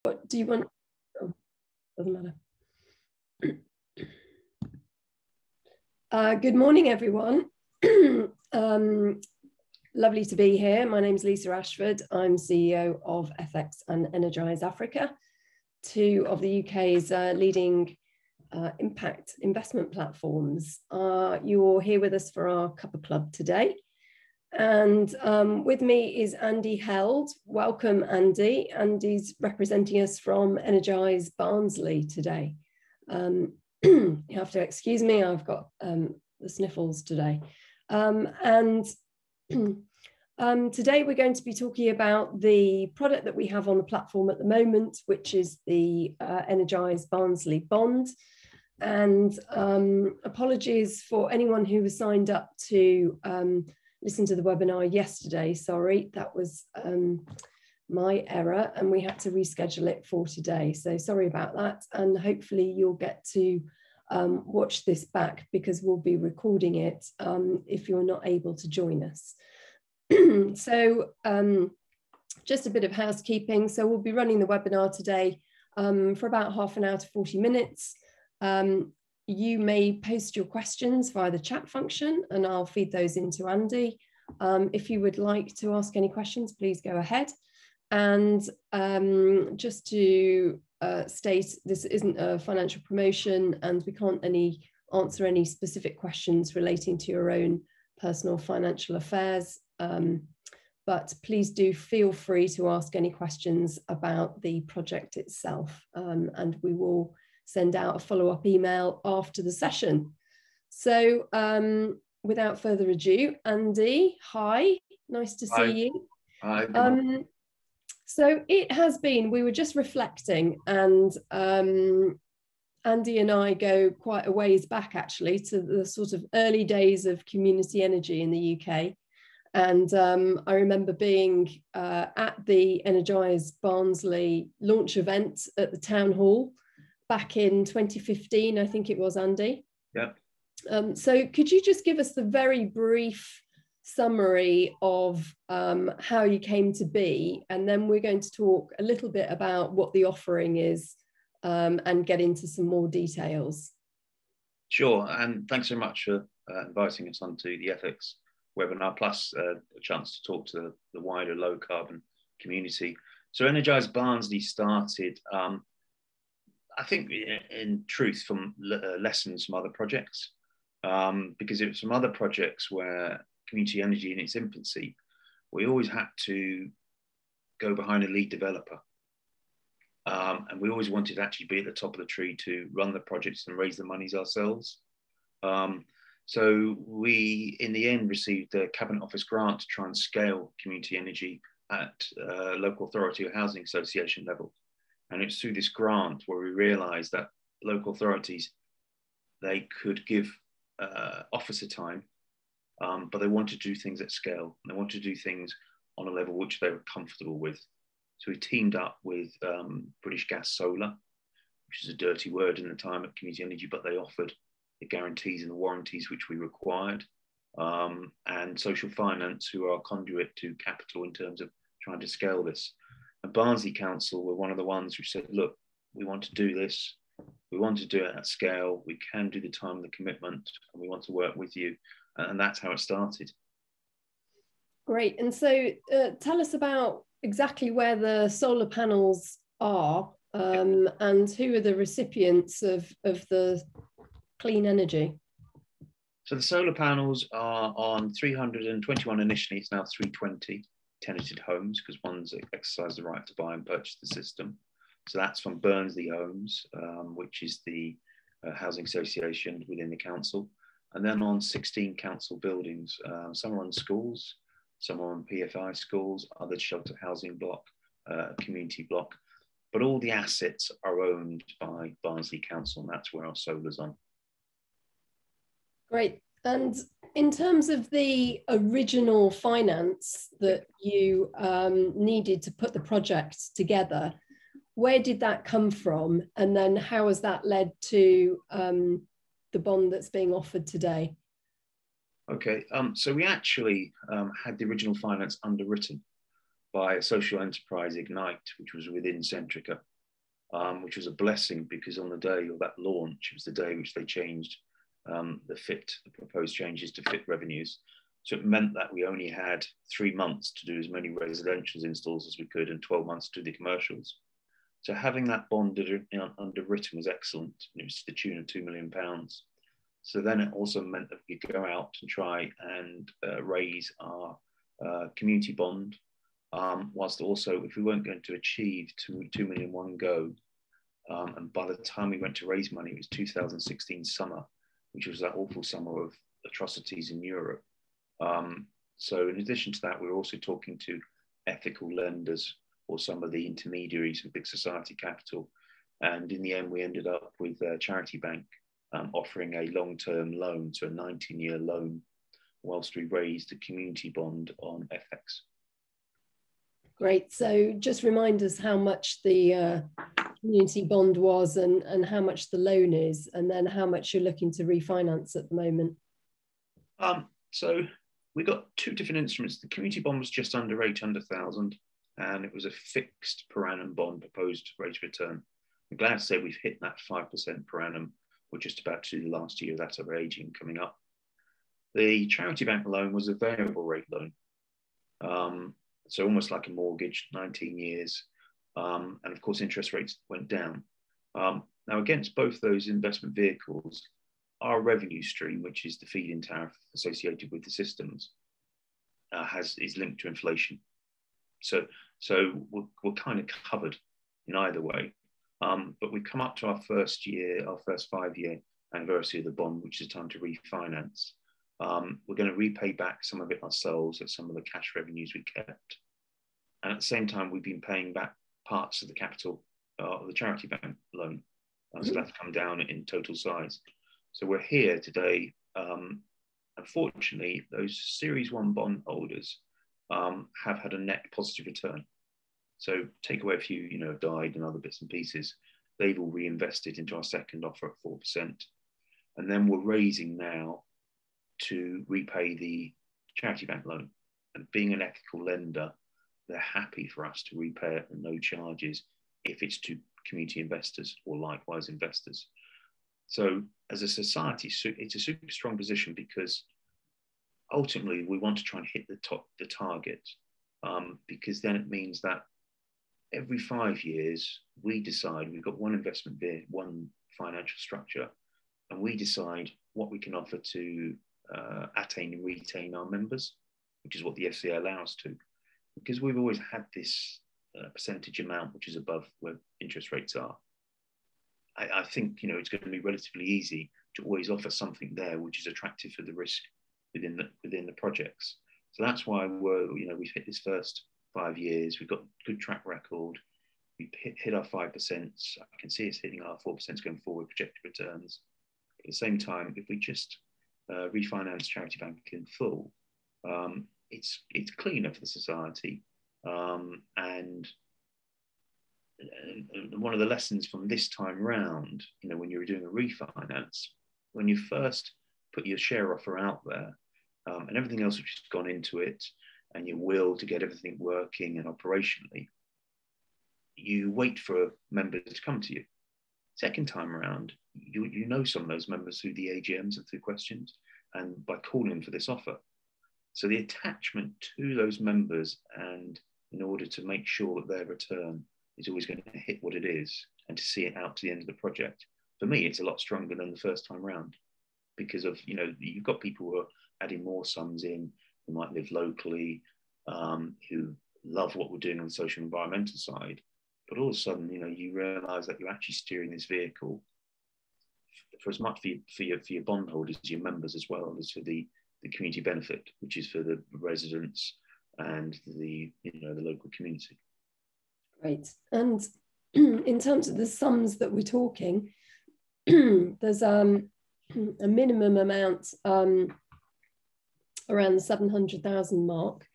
What do you want? Oh, doesn't matter. Good morning, everyone. Lovely to be here. My name is Lisa Ashford. I'm CEO of Ethex and Energise Africa, two of the UK's leading impact investment platforms. You're here with us for our Cuppa Club today. And with me is Andy Held. Welcome, Andy. Andy's representing us from Energise Barnsley today. You have to excuse me, I've got the sniffles today. Today we're going to be talking about the product that we have on the platform at the moment, which is the Energise Barnsley bond. And apologies for anyone who was signed up to listen to the webinar yesterday. Sorry, that was my error, and we had to reschedule it for today. So sorry about that. And hopefully you'll get to watch this back, because we'll be recording it if you're not able to join us. So just a bit of housekeeping. So we'll be running the webinar today for about half an hour to 40 minutes. You may post your questions via the chat function and I'll feed those into Andy. If you would like to ask any questions, please go ahead. And just to state, this isn't a financial promotion and we can't answer any specific questions relating to your own personal financial affairs. But please do feel free to ask any questions about the project itself, and we will send out a follow-up email after the session. So without further ado, Andy, hi, nice to see you. Hi. So it has been, we were just reflecting, and Andy and I go quite a ways back actually to the sort of early days of community energy in the UK. And I remember being at the Energise Barnsley launch event at the town hall back in 2015, I think it was, Andy. Yeah. So could you just give us the very brief summary of how you came to be, and then we're going to talk a little bit about what the offering is and get into some more details. Sure, and thanks so much for inviting us onto the Ethex webinar, plus a chance to talk to the wider low carbon community. So Energise Barnsley started, I think in truth, from lessons from other projects, because it was from other projects where community energy in its infancy, we always had to go behind a lead developer. And we always wanted to actually be at the top of the tree to run the projects and raise the monies ourselves. So we, in the end, received a Cabinet Office grant to try and scale community energy at local authority or housing association level. And it's through this grant where we realized that local authorities, they could give officer time, but they wanted to do things at scale. And they wanted to do things on a level which they were comfortable with. So we teamed up with British Gas Solar, which is a dirty word in the time of community energy, but they offered the guarantees and the warranties which we required, and Social Finance, who are our conduit to capital in terms of trying to scale this. And Barnsley Council were one of the ones who said, look, we want to do this. We want to do it at scale. We can do the time and the commitment, and we want to work with you. And that's how it started. Great. And so tell us about exactly where the solar panels are, and who are the recipients of the clean energy. So the solar panels are on 321 initially, it's now 320 tenanted homes, because one's exercised the right to buy and purchase the system. So that's from Barnsley Homes, which is the housing association within the council. And then on 16 council buildings, some are on schools, some are on PFI schools, others shelter housing block, community block. But all the assets are owned by Barnsley Council, and that's where our solar's on. Great. And in terms of the original finance that you needed to put the project together, where did that come from? And then how has that led to the bond that's being offered today? Okay, so we actually had the original finance underwritten by a social enterprise, Ignite, which was within Centrica. which was a blessing because on the day of that launch, it was the day which they changed the proposed changes to fit revenues. So it meant that we only had 3 months to do as many residential installs as we could and 12 months to do the commercials. So having that bond underwritten was excellent. It was to the tune of £2 million. So then it also meant that we could go out and try and raise our community bond, whilst also if we weren't going to achieve 2 million one go, and by the time we went to raise money, it was 2016 summer, which was that awful summer of atrocities in Europe. So in addition to that, we were also talking to ethical lenders or some of the intermediaries of big society capital. And in the end, we ended up with a charity bank offering a long-term loan, so a 19-year loan, whilst we raised a community bond on Ethex. Great. So just remind us how much the community bond was and how much the loan is, and then how much you're looking to refinance at the moment. So we got 2 different instruments. The community bond was just under 800,000, and it was a fixed per annum bond proposed rate of return. I'm glad to say we've hit that 5% per annum. We're just about to do the last year. That's our aging coming up. The charity bank loan was a variable rate loan. So almost like a mortgage, 19 years. And of course, interest rates went down. Now, against both those investment vehicles, our revenue stream, which is the feed-in tariff associated with the systems, is linked to inflation. So we're kind of covered in either way. But we've come up to our first 5-year anniversary of the bond, which is time to refinance. We're going to repay back some of it ourselves at some of the cash revenues we kept. And at the same time, we've been paying back parts of the capital of the charity bank loan. So that's come down in total size. So we're here today. Unfortunately, those Series 1 bond holders have had a net positive return. So take away a few, have died and other bits and pieces. They've all reinvested into our second offer at 4%. And then we're raising now to repay the charity bank loan. And being an ethical lender, they're happy for us to repay it at no charges if it's to community investors or likewise investors. So as a society, it's a super strong position because ultimately we want to try and hit the target, because then it means that every 5 years we decide, we've got one investment vehicle, one financial structure, and we decide what we can offer to attain and retain our members, which is what the FCA allows to, because we've always had this percentage amount which is above where interest rates are. I think it's going to be relatively easy to always offer something there which is attractive for the risk within the projects. So that's why we've hit this first 5 years. We've got good track record. We hit our 5%. I can see us hitting our 4% going forward, projected returns. At the same time, if we just refinance charity bank in full, it's cleaner for the society. And one of the lessons from this time round, when you were doing a refinance, when you first put your share offer out there, and everything else which has gone into it, and your will to get everything working and operationally, you wait for members to come to you. Second time around, you know some of those members through the AGMs and through questions, and by calling for this offer. So the attachment to those members, and in order to make sure that their return is always going to hit what it is, and to see it out to the end of the project, for me, it's a lot stronger than the first time round, because of, you've got people who are adding more sums in, who might live locally, who love what we're doing on the social and environmental side, but all of a sudden, you realise that you're actually steering this vehicle for as much for your bondholders, your members, as well as for the community benefit, which is for the residents and the local community. Great. And in terms of the sums that we're talking, there's a minimum amount around the 700,000 mark,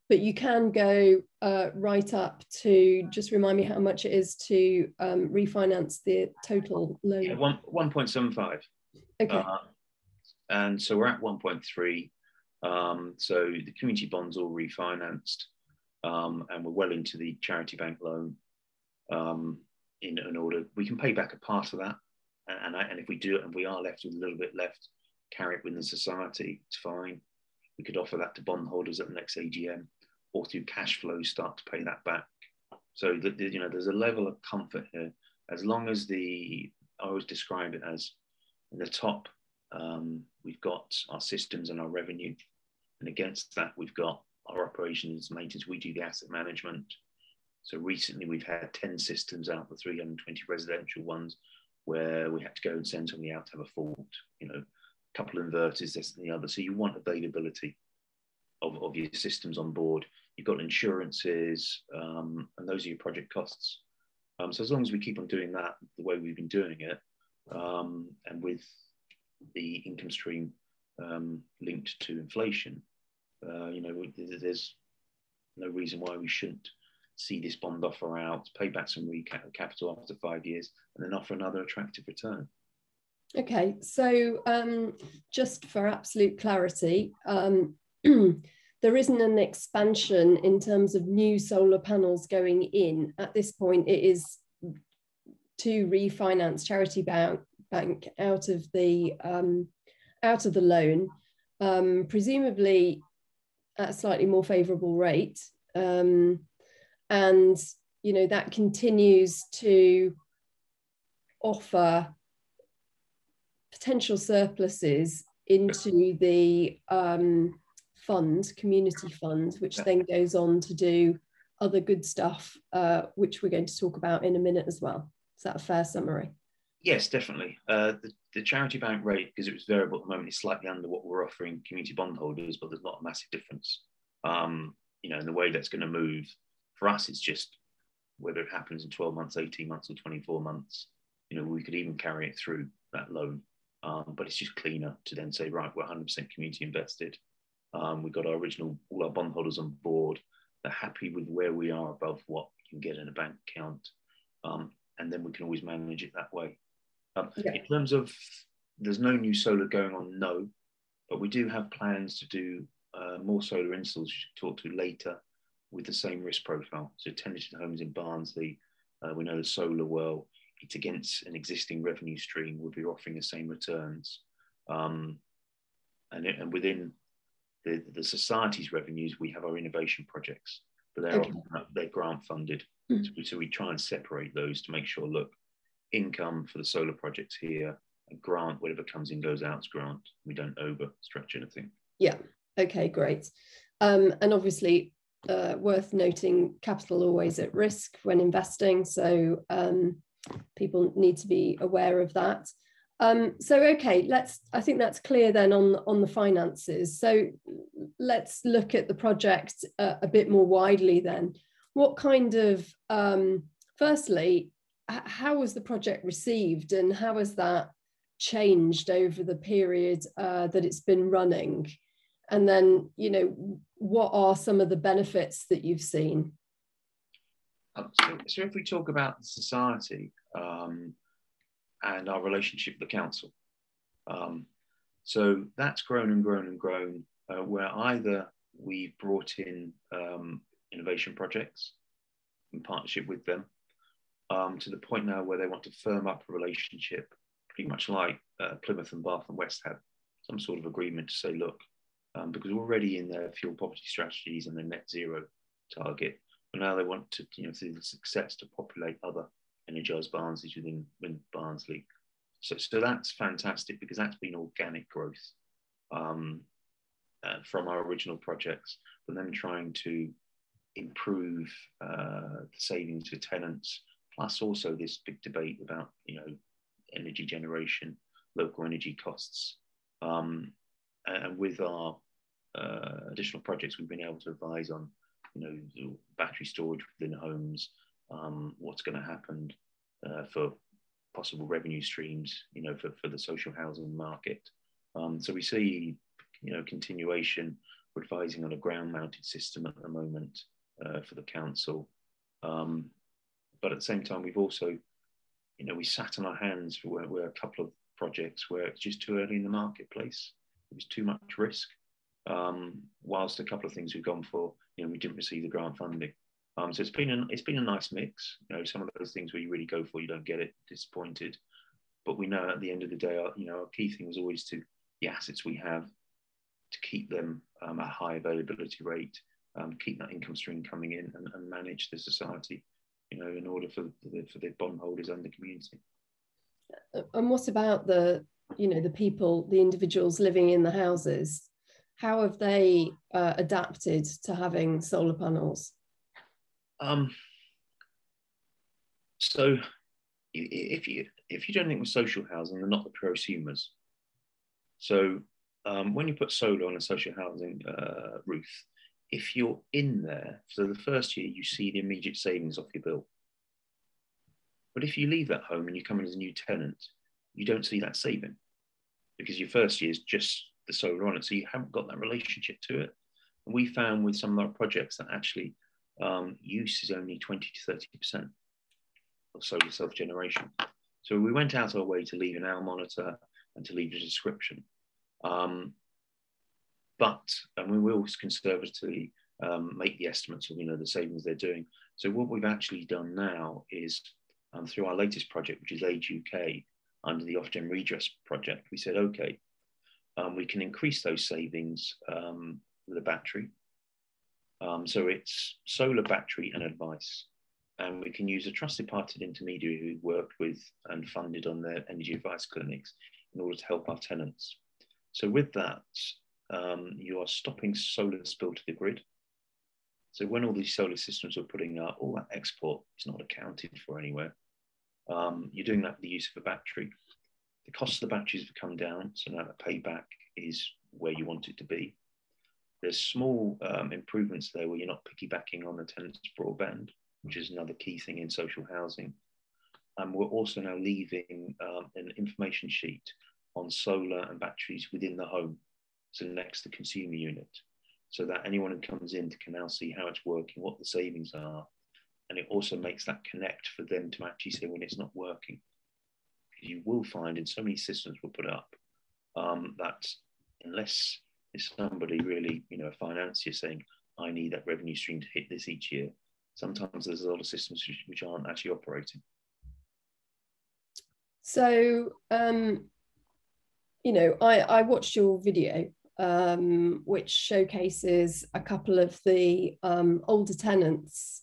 but you can go right up to, just remind me how much it is to refinance the total loan. Yeah, 1.75. Okay. And so we're at 1.3. So the community bonds all refinanced, and we're well into the charity bank loan in order we can pay back a part of that, and if we do it and we are left with a little bit left, carry it within the society, it's fine. We could offer that to bondholders at the next AGM, or through cash flow start to pay that back. So that, you know, there's a level of comfort here, as long as I always describe it as in the top, we've got our systems and our revenue, and against that we've got our operations, maintenance. We do the asset management. So recently we've had 10 systems out of the 320 residential ones where we had to go and send somebody out to have a fault, you know, a couple of inverters, this and the other. So you want availability of your systems on board. You've got insurances, and those are your project costs. So as long as we keep on doing that the way we've been doing it, and with the income stream linked to inflation, you know, there's no reason why we shouldn't see this bond offer out, pay back some capital after 5 years, and then offer another attractive return. Okay, so just for absolute clarity, there isn't an expansion in terms of new solar panels going in. At this point, it is to refinance Charity Bank out of the loan, presumably at a slightly more favourable rate, and you know that continues to offer potential surpluses into the community fund, which then goes on to do other good stuff, which we're going to talk about in a minute as well. Is that a fair summary? Yes, definitely. The Charity Bank rate, because it was variable at the moment, is slightly under what we're offering community bondholders, but there's not a massive difference. You know, in the way that's going to move, for us, it's just whether it happens in 12 months, 18 months, or 24 months. You know, we could even carry it through that loan, but it's just cleaner to then say, right, we're 100% community invested. We've got all our bondholders on board. They're happy with where we are above what you can get in a bank account. And then we can always manage it that way. In terms of, there's no new solar going on, no, but we do have plans to do more solar installs, which we'll talk to later, with the same risk profile. So tenanted homes in Barnsley, we know the solar well, it's against an existing revenue stream, we'll be offering the same returns. And within the society's revenues, we have our innovation projects, but they're grant funded. So we try and separate those to make sure, look, income for the solar projects here, and grant, whatever comes in goes out as grant. We don't overstretch anything. Yeah, okay, great. And obviously worth noting, capital always at risk when investing. So people need to be aware of that. So, okay, I think that's clear then on the finances. So let's look at the project a bit more widely then. What kind of, firstly, how was the project received, and how has that changed over the period that it's been running? And then, you know, what are some of the benefits that you've seen? So if we talk about the society and our relationship with the council, so that's grown and grown and grown, where either we brought in innovation projects in partnership with them, to the point now where they want to firm up a relationship, pretty much like Plymouth and Bath and West have some sort of agreement to say, look, because we're already in their fuel poverty strategies and their net zero target, but now they want to, you know, through the success, to populate other Energise Barnsleys within Barnsley. So that's fantastic, because that's been organic growth from our original projects, but then trying to improve the savings for tenants, plus also this big debate about, you know, energy generation, local energy costs. And with our additional projects, we've been able to advise on, you know, battery storage within homes, what's going to happen for possible revenue streams, you know, for the social housing market. So we see, you know, continuation. We're advising on a ground-mounted system at the moment for the council. But at the same time, we've also, you know, we sat on our hands for where a couple of projects where it's just too early in the marketplace. It was too much risk. Whilst a couple of things we've gone for, you know, we didn't receive the grant funding. So it's been a nice mix. You know, some of those things where you really go for, you don't get it, disappointed. But we know at the end of the day, our key thing was always the assets we have, to keep them at a high availability rate, keep that income stream coming in, and manage the society, you know, in order for the bondholders and the community. And what about the people, the individuals living in the houses? How have they adapted to having solar panels? So if you do anything with social housing, they're not the prosumers. So when you put solar on a social housing roof, if you're in there, so the first year you see the immediate savings off your bill. But if you leave that home and you come in as a new tenant, you don't see that saving, because your first year is just the solar on it. So you haven't got that relationship to it. And we found with some of our projects that actually use is only 20 to 30% of solar self-generation. So we went out our way to leave an hour monitor and to leave a description. And we will conservatively make the estimates of the savings they're doing. So what we've actually done now is through our latest project, which is Age UK, under the Ofgem Redress project, we said, okay, we can increase those savings with a battery. So it's solar, battery and advice. And we can use a trusted party intermediary who worked with and funded on their energy advice clinics in order to help our tenants. So with that, you are stopping solar spill to the grid. So when all these solar systems are putting out, all that export is not accounted for anywhere. You're doing that with the use of a battery. The cost of the batteries have come down, so now the payback is where you want it to be. There's small improvements there where you're not piggybacking on the tenant's broadband, which is another key thing in social housing. And we're also now leaving an information sheet on solar and batteries within the home, so next to the consumer unit, so that anyone who comes in can now see how it's working, what the savings are. And it also makes that connect for them to actually say when it's not working. Because you will find in so many systems we'll put up that unless it's somebody really, a financier saying, I need that revenue stream to hit this each year, sometimes there's a lot of systems which aren't actually operating. So, I watched your video, which showcases a couple of the older tenants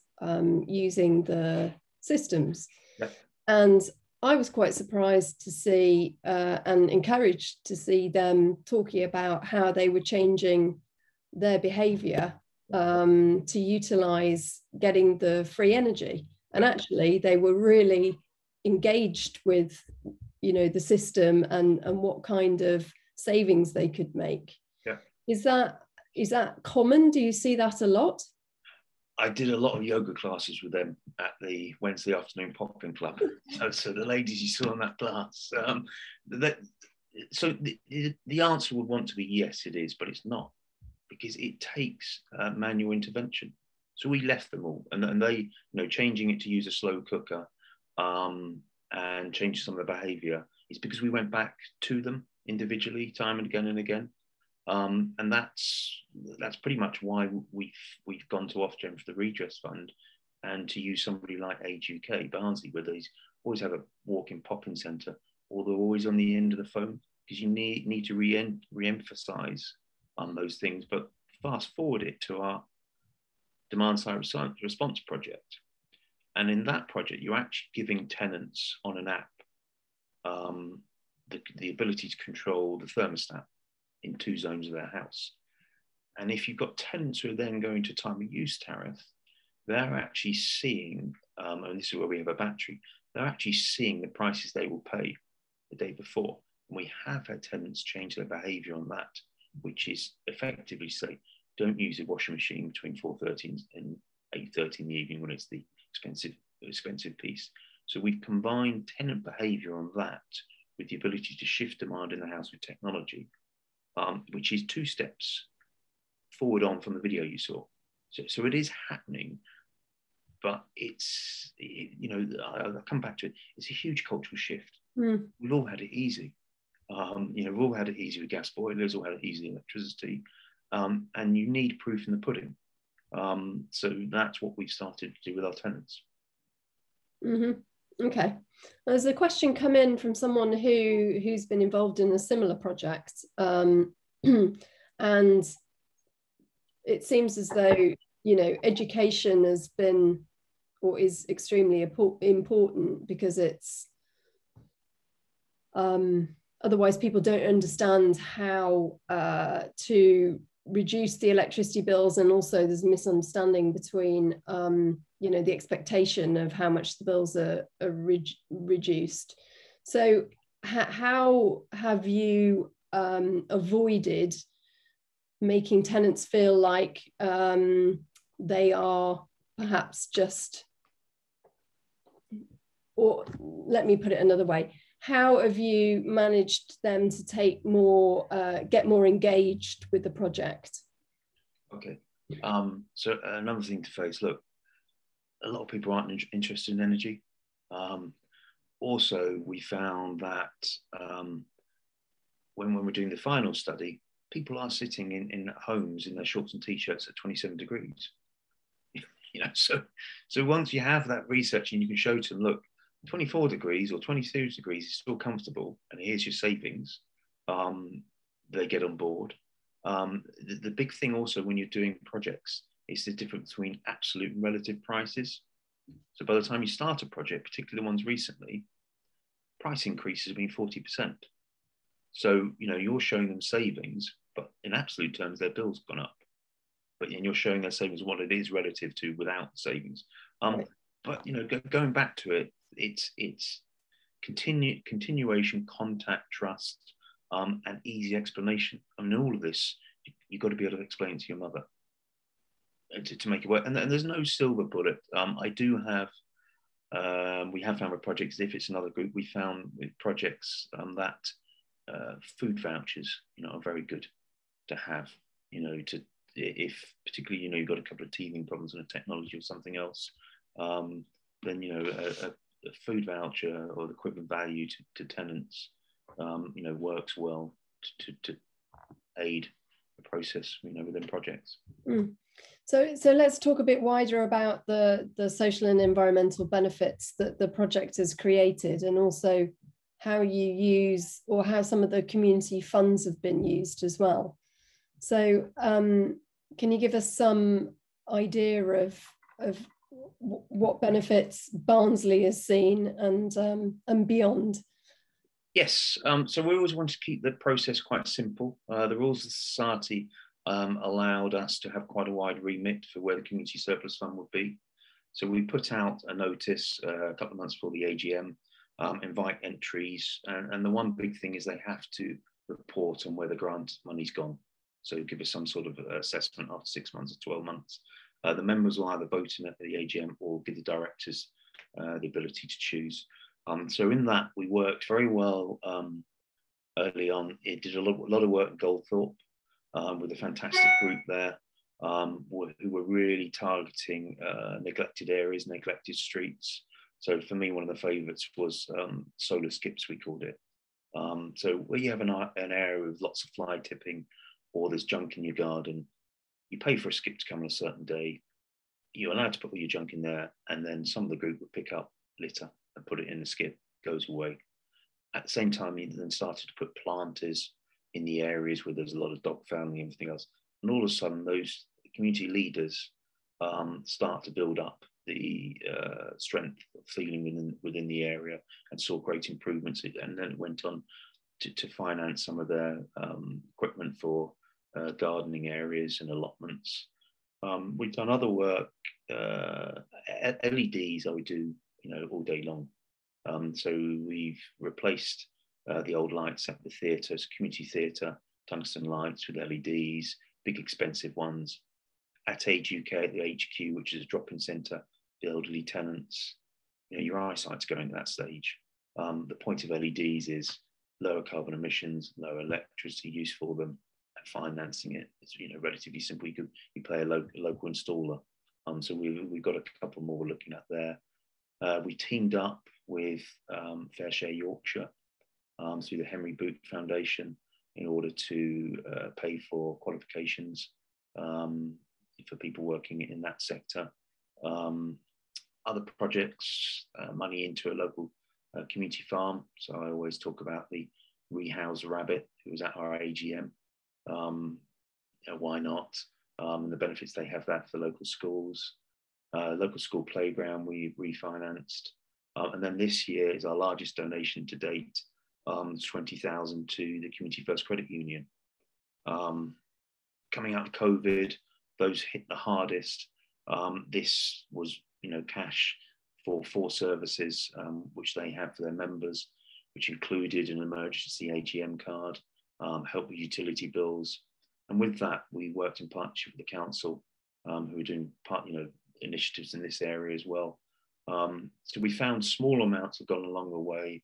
using the systems. Yep. And I was quite surprised to see and encouraged to see them talking about how they were changing their behaviour to utilise getting the free energy. And actually, they were really engaged with, the system and what kind of savings they could make. Yeah. Is that common? Do you see that a lot? I did a lot of yoga classes with them at the Wednesday afternoon pop-in club. So the ladies you saw in that class. So the answer would want to be yes, it is, but it's not, because it takes manual intervention. So we left them all, and they, changing it to use a slow cooker and change some of the behaviour is because we went back to them individually time and again and again. And that's pretty much why we've gone to Ofgem for the redress fund, and to use somebody like Age UK Barnsley, where they always have a walk-in pop-in centre, or they're always on the end of the phone, because you need to re-emphasise on those things. But fast forward it to our demand side response project, and in that project you're actually giving tenants on an app the ability to control the thermostat in 2 zones of their house. And if you've got tenants who are then going to time of use tariff, they're actually seeing, and this is where we have a battery, they're actually seeing the prices they will pay the day before. And we have had tenants change their behaviour on that, which is effectively say, don't use a washing machine between 4:30 and 8:30 in the evening when it's the expensive piece. So we've combined tenant behaviour on that with the ability to shift demand in the house with technology, which is 2 steps forward on from the video you saw. So it is happening, but I'll come back to it. It's a huge cultural shift. Mm. We've all had it easy. We've all had it easy with gas boilers, all had it easy with electricity. And you need proof in the pudding. So that's what we've started to do with our tenants. Mm-hmm. Okay. There's a question come in from someone who's been involved in a similar project, and it seems as though, you know, education has been or is extremely important, because it's otherwise people don't understand how to reduce the electricity bills, and also there's a misunderstanding between you know, the expectation of how much the bills are reduced. So how have you avoided making tenants feel like they are perhaps just, or let me put it another way, how have you managed them to take more, get more engaged with the project? Okay. So another thing to face, look, a lot of people aren't interested in energy. Also, we found that when we're doing the final study, people are sitting in homes in their shorts and t-shirts at 27 degrees. You know, so once you have that research and you can show to them, look, 24 degrees or 22 degrees is still comfortable, and here's your savings, they get on board. The big thing also when you're doing projects is the difference between absolute and relative prices. So by the time you start a project, particularly the ones recently, price increases have been 40%. So, you know, you're showing them savings, but in absolute terms, their bill's gone up. But you're showing their savings what it is relative to without savings. Right. But, you know, going back to it, it's continuation, contact, trust, and easy explanation. I mean, all of this, you've got to be able to explain to your mother to make it work. And there's no silver bullet. I do have, we have found with projects, if it's another group, we found with projects that food vouchers, you know, are very good to have, you know, to, if particularly, you know, you've got a couple of teething problems in a technology or something else, then, you know, a food voucher or the equivalent value to tenants, you know, works well to aid the process, you know, within projects. So let's talk a bit wider about the social and environmental benefits that the project has created, and also how you use, or how some of the community funds have been used as well. So can you give us some idea of what benefits Barnsley has seen and beyond? Yes, so we always want to keep the process quite simple. The rules of the society allowed us to have quite a wide remit for where the community surplus fund would be. So we put out a notice a couple of months before the AGM, invite entries, and the one big thing is they have to report on where the grant money's gone. So give us some sort of assessment after 6 months or 12 months. The members will either vote in at the AGM or give the directors the ability to choose. So in that, we worked very well early on. It did a lot of work in Goldthorpe with a fantastic group there who were really targeting neglected areas, neglected streets. So for me, one of the favourites was solar skips, we called it. So where you have an area with lots of fly tipping, or there's junk in your garden, you pay for a skip to come on a certain day, you're allowed to put all your junk in there, and then some of the group would pick up litter and put it in the skip, goes away. At the same time, you then started to put planters in the areas where there's a lot of dog fouling and everything else. And all of a sudden, those community leaders start to build up the strength of feeling within the area, and saw great improvements. And then it went on to finance some of their equipment for gardening areas and allotments. We've done other work, LEDs I would do, you know, all day long. So we've replaced the old lights at the theatre, so community theatre, tungsten lights with LEDs, big expensive ones. At Age UK, at the HQ, which is a drop-in centre, the elderly tenants, you know, your eyesight's going at that stage. The point of LEDs is lower carbon emissions, lower electricity use for them, and financing it is, you know, relatively simple. You pay a local installer. So we've got a couple more we're looking at there. We teamed up with Fair Share Yorkshire through the Henry Boot Foundation in order to pay for qualifications, you for people working in that sector. Other projects, money into a local community farm. So I always talk about the Rehouse Rabbit, who was at our AGM. Why not? And the benefits they have that for local schools. Local school playground we refinanced. And then this year is our largest donation to date, 20,000 to the Community First Credit Union. Coming out of COVID, those hit the hardest. This was, cash for 4 services which they have for their members, which included an emergency AGM card, help with utility bills. And with that, we worked in partnership with the council, who are doing initiatives in this area as well. So we found small amounts have gone a longer way.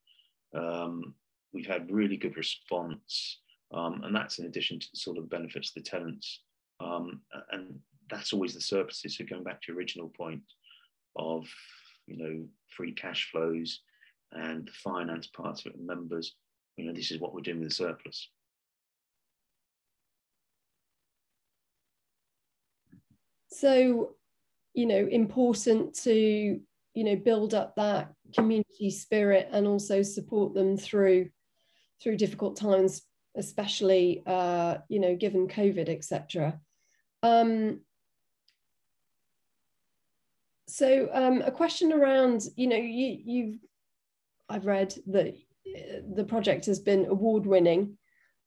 We've had really good response, and that's in addition to the sort of benefits to the tenants. And that's always the surpluses. So going back to your original point of, free cash flows and the finance parts of it and members, this is what we're doing with the surplus. So, important to, build up that community spirit and also support them through difficult times, especially, given COVID, etc. So a question around, I've read that the project has been award-winning,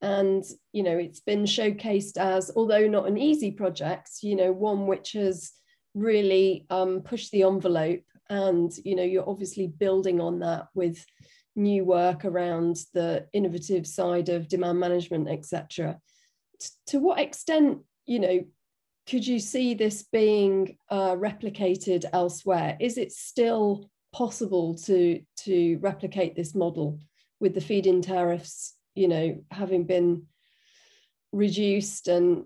and it's been showcased as, although not an easy project, one which has really pushed the envelope. And you're obviously building on that with new work around the innovative side of demand management, etc. To what extent, could you see this being replicated elsewhere? Is it still possible to replicate this model with the feed-in tariffs, having been reduced? And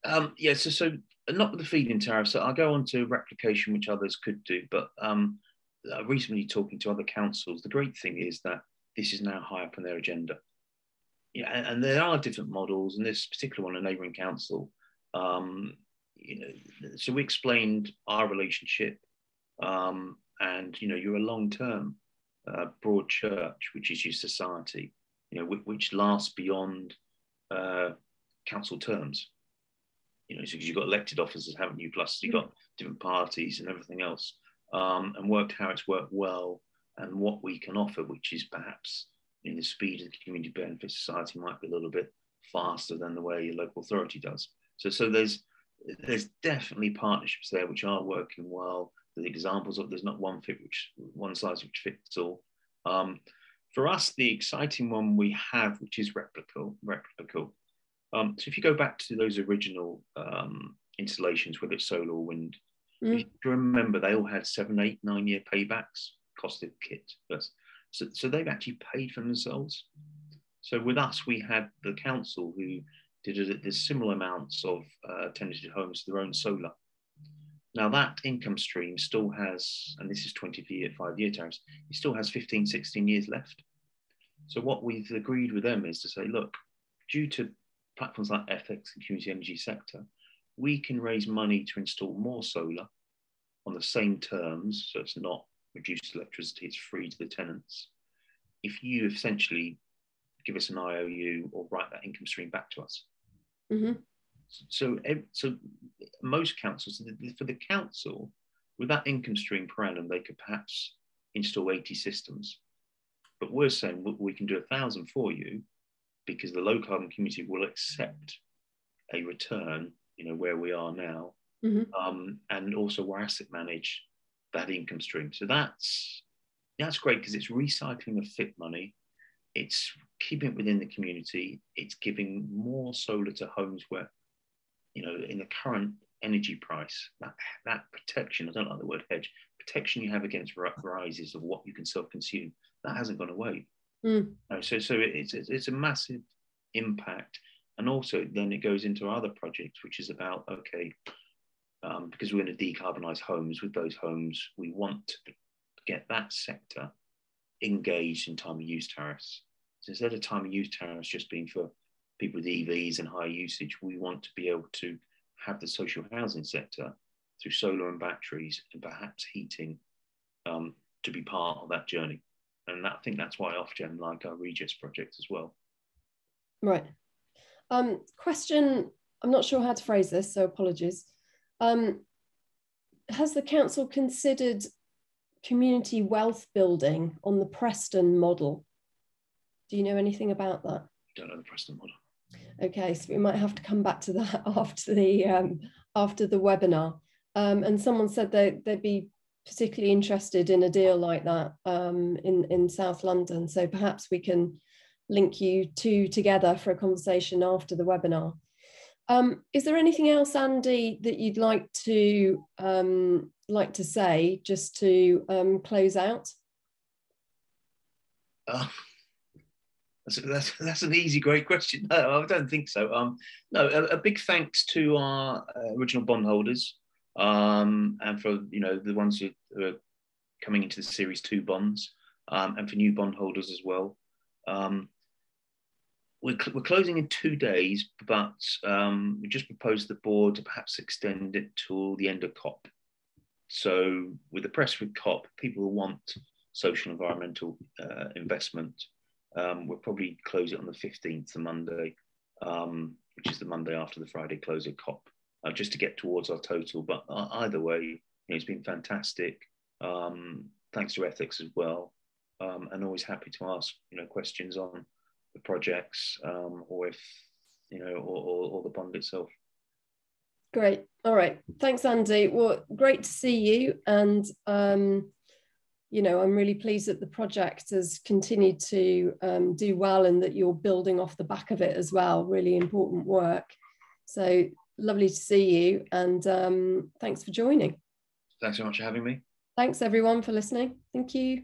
so not with the feed-in tariffs. So I'll go on to replication, which others could do, but recently talking to other councils, the great thing is that this is now high up on their agenda. And there are different models, and this particular one, a neighbouring council. So we explained our relationship, and you're a long-term broad church, which is your society, which lasts beyond council terms. So because you've got elected officers, haven't you? Plus you've got different parties and everything else, and worked how it's worked well, and what we can offer, which is perhaps the speed of the community benefit society might be a little bit faster than the way your local authority does. So there's definitely partnerships there which are working well. There's examples of, there's not one size which fits all. For us, the exciting one we have, which is replicable. So if you go back to those original installations, whether it's solar or wind, if you remember, they all had 7, 8, 9 year paybacks, cost of kit. So they've actually paid for themselves. So with us, we had the council who did similar amounts of tenanted homes to their own solar. Now that income stream still has, and this is 25-year tariffs, it still has 15, 16 years left. So what we've agreed with them is to say, look, due to platforms like Ethex and community energy sector, we can raise money to install more solar on the same terms, so it's not reduced electricity, it's free to the tenants, if you essentially give us an IOU or write that income stream back to us. So most councils, for the council, with that income stream per annum, they could perhaps install 80 systems. But we're saying we can do 1,000 for you, because the low carbon community will accept a return, where we are now, and also we'll asset manage that income stream. So that's great, because it's recycling of FIT money, it's keeping it within the community, it's giving more solar to homes where, in the current energy price, that protection, I don't like the word hedge, protection you have against rises of what you can self-consume, that hasn't gone away. So it's a massive impact. And also then it goes into our other projects, which is about, okay, because we're going to decarbonise homes, with those homes, we want to get that sector engaged in time of use tariffs. So instead of time of use tariffs just being for people with EVs and high usage, we want to be able to have the social housing sector through solar and batteries and perhaps heating to be part of that journey. And I think that's why Ofgem like our Regis project as well. Right. Question, I'm not sure how to phrase this, so apologies. Has the council considered community wealth building on the Preston model? Do you know anything about that? I don't know the Preston model. Okay, so we might have to come back to that after the webinar. And someone said they'd be particularly interested in a deal like that in South London. So perhaps we can link you two together for a conversation after the webinar. Is there anything else, Andy, that you'd like to say just to close out? That's an easy, great question. No, I don't think so. No, a big thanks to our original bondholders, and for the ones who are coming into the Series 2 bonds, and for new bondholders as well. We're closing in 2 days, but we just proposed the board to perhaps extend it till the end of COP. So with the press with COP, people who want social environmental investment, we'll probably close it on the 15th, the Monday, which is the Monday after the Friday close of COP, just to get towards our total. But either way, it's been fantastic. Thanks to Ethex as well, and always happy to ask questions on the projects, or if or the bond itself. Great. All right. Thanks, Andy. Well, great to see you. And I'm really pleased that the project has continued to do well and that you're building off the back of it as well. Really important work. So lovely to see you. And thanks for joining. Thanks so much for having me. Thanks, everyone, for listening. Thank you.